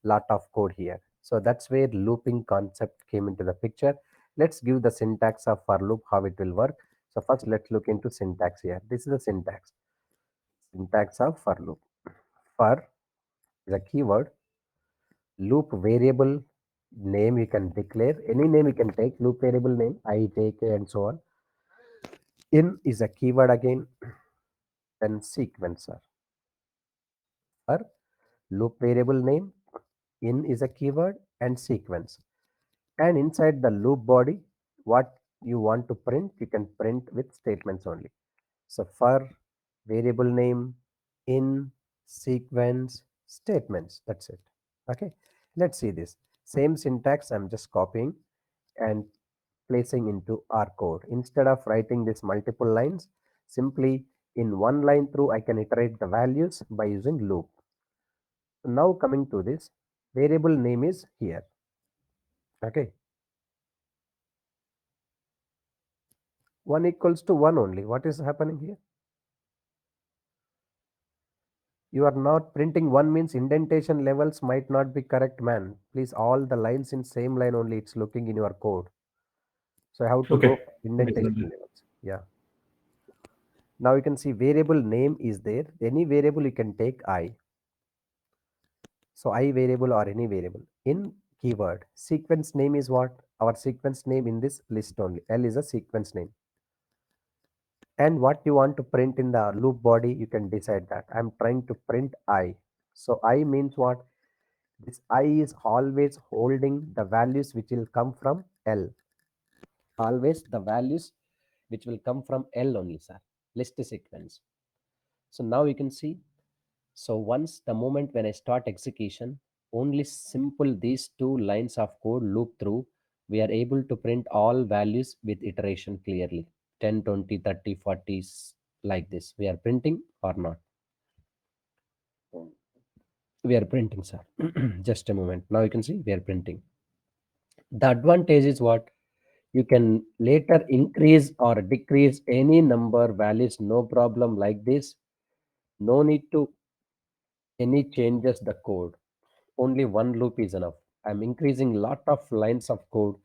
lot of code here. So that's where looping concept came into the picture. Let's give the syntax of for loop, how it will work. So first let's look into syntax here. This is the syntax of for loop. For is a keyword. Loop variable name you can declare. Any name you can take. Loop variable name, I, J, K, and so on. In is a keyword again. Then sequencer. For loop variable name, in is a keyword, and sequence. And inside the loop body, what you want to print, you can print with statements only. So for variable name, in, sequence, statements. That's it. Okay. Let's see this. Same syntax I'm just copying and placing into our code. Instead of writing this multiple lines, simply in one line through I can iterate the values by using loop. So now coming to this, variable name is here. Okay. 1 equals to 1 only. What is happening here? You are not printing 1 means indentation levels might not be correct, man. Please, all the lines in same line only, it's looking in your code. So I have to go Okay. for Okay, sir. indentation levels. Yeah. Now you can see variable name is there. Any variable you can take I. So I variable or any variable. In keyword, sequence name is what? Our sequence name in this list only. L is a sequence name. And what you want to print in the loop body, you can decide that. I'm trying to print I. So I means what? This I is always holding the values which will come from L. Always the values which will come from L only, sir. List sequence. So now you can see So once the moment when I start execution, only simple these two lines of code loop through, we are able to print all values with iteration clearly. 10, 20, 30, 40, like this. We are printing or not? We are printing, sir. Just a moment. Now you can see we are printing. The advantage is what? You can later increase or decrease any number values, no problem like this. No need to any changes the code. Only one loop is enough. I'm increasing lot of lines of code.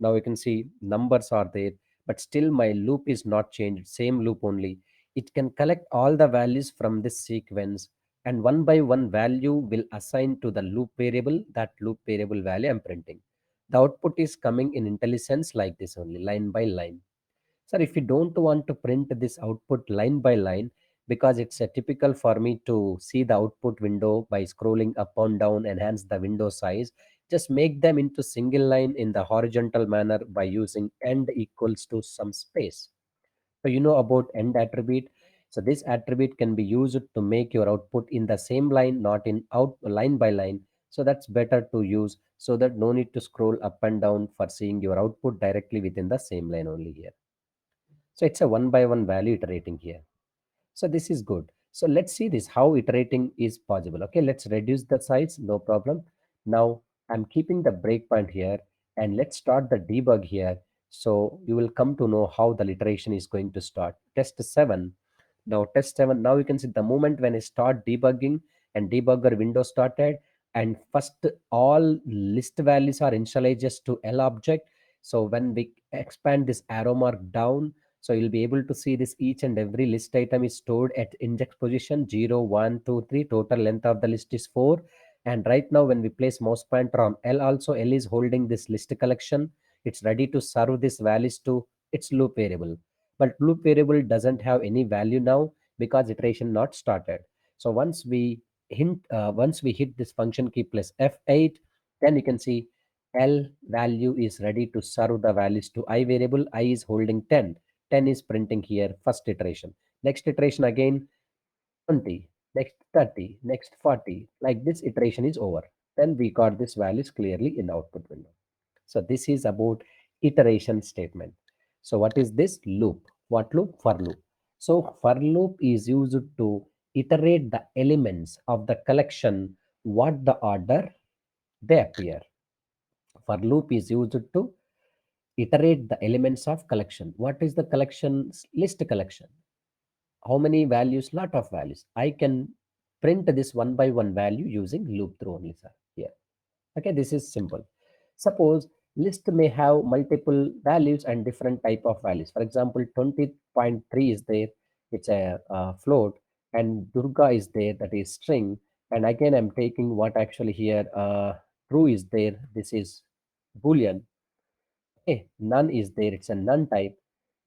Now you can see numbers are there, but still my loop is not changed. Same loop only. It can collect all the values from this sequence, and one by one value will assign to the loop variable. That loop variable value I'm printing. The output is coming in IntelliSense like this only, line by line. Sir, if you don't want to print this output line by line, because it's a typical for me to see the output window by scrolling up and down, enhance the window size, just make them into single line in the horizontal manner by using end equals to some space. So you know about end attribute. So this attribute can be used to make your output in the same line, not in out line by line. So that's better to use so that no need to scroll up and down for seeing your output directly within the same line only here. So it's a one by one value iterating here. So this is good. So let's see this how iterating is possible. Okay, let's reduce the size, no problem. Now I'm keeping the breakpoint here and let's start the debug here. So you will come to know how the iteration is going to start. Test 7. Now test 7. Now you can see the moment when I start debugging and debugger window started, and first all list values are initialized to L object. So when we expand this arrow mark down, so you'll be able to see this each and every list item is stored at index position 0, 1, 2, 3. Total length of the list is 4. And right now when we place mouse pointer on L also, L is holding this list collection. It's ready to serve this values to its loop variable. But loop variable doesn't have any value now because iteration not started. So once we hit this function key plus F8, then you can see L value is ready to serve the values to I variable. I is holding 10. 10 is printing here, first iteration. Next iteration again 20, next 30, next 40. Like this iteration is over. Then we got this values clearly in output window. So this is about iteration statement. So what is this loop? What loop? For loop. So for loop is used to iterate the elements of the collection what the order they appear. For loop is used to iterate the elements of collection. What is the collection? List collection. How many values? Lot of values. I can print this one by one value using loop through only, sir, here. Okay, this is simple. Suppose list may have multiple values and different type of values. For example, 20.3 is there, it's a float, and Durga is there, that is string. And again I'm taking what actually here true is there, this is boolean. Okay, none is there, it's a none type.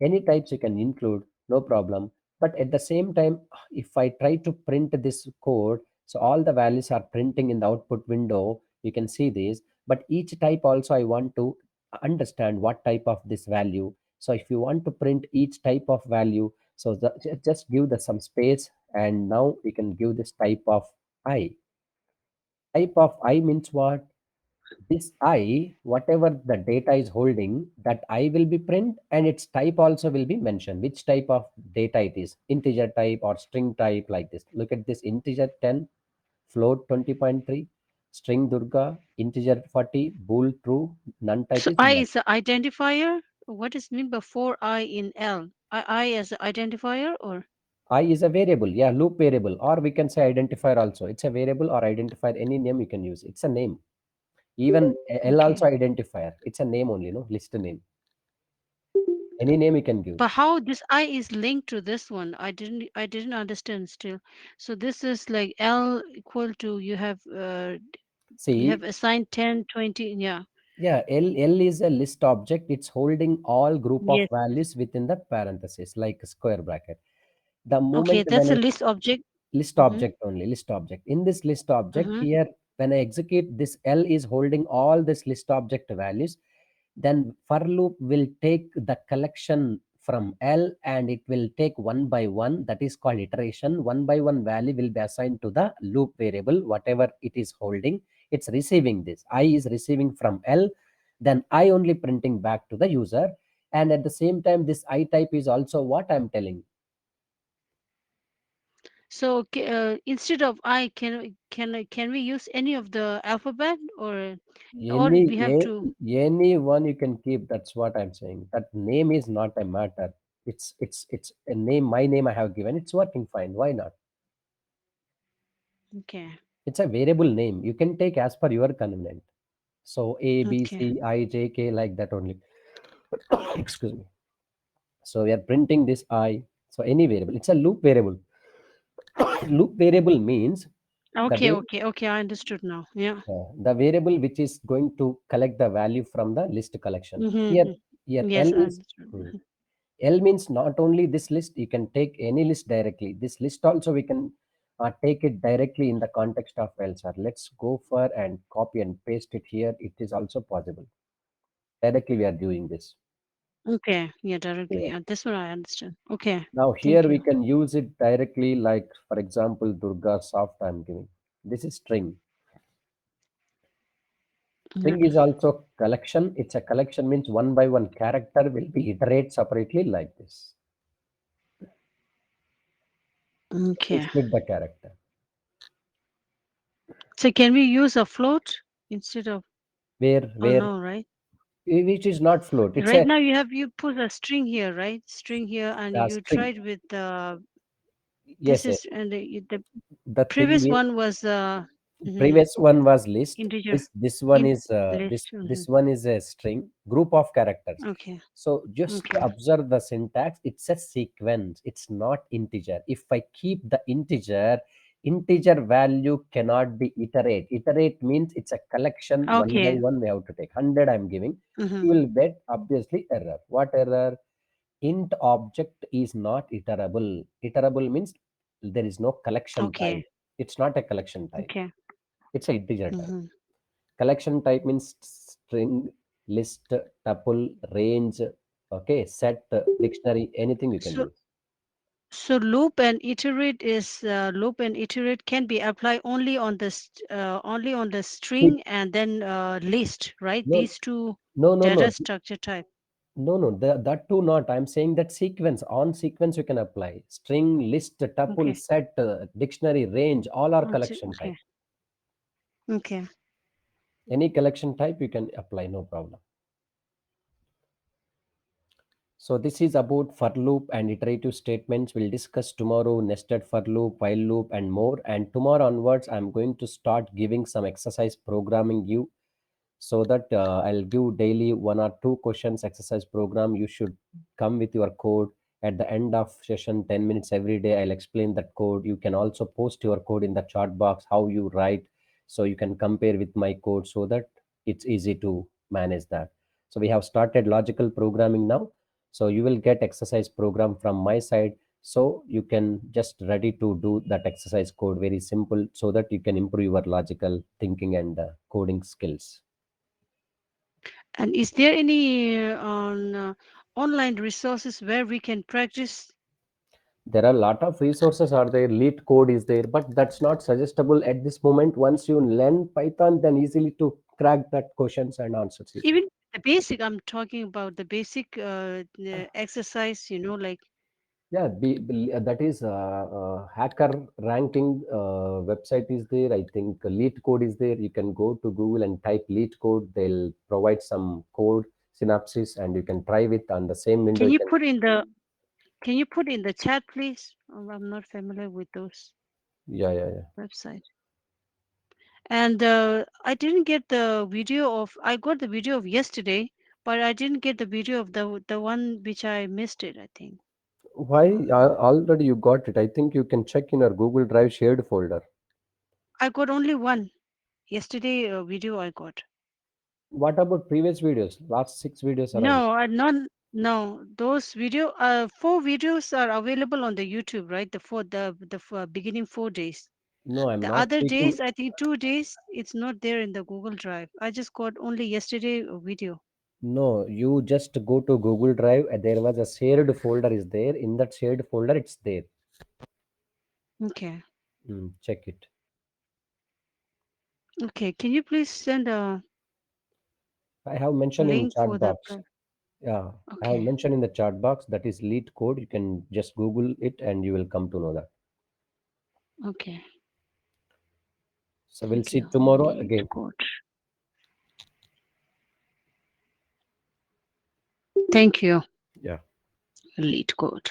Any types you can include, no problem. But at the same time, if I try to print this code, so all the values are printing in the output window, you can see this. But each type also I want to understand what type of this value. So if you want to print each type of value, so just give the some space, and now we can give this type of I. Type of I means what? This I, whatever the data is holding, that I will be print, and its type also will be mentioned. Which type of data it is, integer type or string type, like this. Look at this: integer 10, float 20.3, string Durga, integer 40, bool true, none type So is I null. is the identifier. What is mean before I in L? I as the identifier or I is a variable, yeah, loop variable, or we can say identifier also. It's a variable or identifier, any name you can use. It's a name. Even L also okay. identifier. It's a name only, no list name. Any name you can give. But how this I is linked to this one? I didn't understand still. So this is like L equal to you have See, assigned 10, 20. Yeah. yeah, L is a list object. It's holding all group of Yes. values within the parenthesis, like a square bracket. The Okay, moment when that's a I list object. list Mm-hmm. object only, list object. In this list object Mm-hmm. here, when I execute this, L is holding all this list object values. Then for loop will take the collection from L and it will take one by one. That is called iteration. One by one value will be assigned to the loop variable, whatever it is holding. It's receiving this. I is receiving from L, then I only printing back to the user. And at the same time, this I type is also what I'm telling. So instead of I, can we use any of the alphabet, or Any we have to? any one you can keep. That's what I'm saying. That name is not a matter. It's a name. My name I have given. It's working fine. Why not? Okay. It's a variable name. You can take as per your convenient. So A, B, Okay. C, I, J, K, like that only. Excuse me. So we are printing this I. So any variable. It's a loop variable. Loop variable means the Okay. way Okay. Okay. I understood now. Yeah. the variable which is going to collect the value from the list collection. Here, Mm-hmm. here L Yes, I is understood. hmm, L means not only this list, you can take any list directly. This list also we can take it directly in the context of else. Or let's go for and copy and paste it here. It is also possible. Directly we are doing this. Okay. Yeah, directly. Yeah. Yeah, this one I understand. Okay. Now here Thank we you. can use it directly like for example Durga soft I'm giving. This is string. Yeah. String is also collection. It's a collection means one by one character will be iterate separately like this. We Okay. split the character. So can we use a float instead of? Oh Where no, right? which is not float. It's Right a now you put a string here, right? String here, and you string. tried with this Yes, yes. is and the The thing previous is, one was mhm, previous one was list. integer This one in is list. this one is a string group of characters. Okay. So just Okay. observe the syntax. It's a sequence. It's not integer. If I keep the integer value cannot be iterate. Iterate means it's a collection one by Okay. one. We have to take 100. I'm giving. You Mm-hmm. will get obviously error. What error? Int object is not iterable. Iterable means there is no collection type. Okay. It's not a collection type. Okay. It's a integer type. Mm-hmm. Collection type means string, list, tuple, range, okay, set, dictionary, anything you can So use. loop and iterate can be applied only on the See, string and then list, right? no, These two no. data structure type. No, that too not. I'm saying that sequence, on sequence you can apply. String, list, tuple, Okay. set, dictionary, range, all are collection Okay. type. Okay. Any collection type you can apply, no problem. So this is about for loop and iterative statements. We'll discuss tomorrow nested for loop, while loop, and more. And tomorrow onwards, I'm going to start giving some exercise programming you so that I'll give daily one or two questions exercise program. You should come with your code at the end of session. 10 minutes every day. I'll explain that code. You can also post your code in the chat box how you write, so you can compare with my code so that it's easy to manage that. So we have started logical programming now. So you will get exercise program from my side, so you can just ready to do that exercise code very simple so that you can improve your logical thinking and coding skills. And is there any on online resources where we can practice? There are a lot of resources are there, lead code is there, but that's not suggestible at this moment. Once you learn Python, then easily to crack that questions and answers you can. Even the basic, I'm talking about the basic exercise, like Yeah, that is hacker ranking website is there. I think lead code is there. You can go to Google and type lead code. They'll provide some code synopsis and you can try with on the same window. can You you can, put in the can you put in the chat, please? I'm not familiar with those yeah. websites. And I didn't get the video of. I got the video of yesterday, but I didn't get the video of the one which I missed it, I think. Why? Already you got it. I think you can check in your Google Drive shared folder. I got only one yesterday video I got. What about previous videos? Last 6 videos around. No, not no. Those four videos are available on the YouTube, right? The beginning 4 days. No, I'm The not other speaking. days, I think 2 days, it's not there in the Google Drive. I just got only yesterday a video. No, you just go to Google Drive. There was a shared folder is there. In that shared folder, it's there. Okay. Check it. Okay. Can you please send a I have mentioned in link chat for that? box. Yeah, I have Okay. mentioned in the chat box that is lead code. You can just Google it and you will come to know that. Okay. So we'll Thank see you. tomorrow Lead again. code. Thank you. Yeah. Lead code.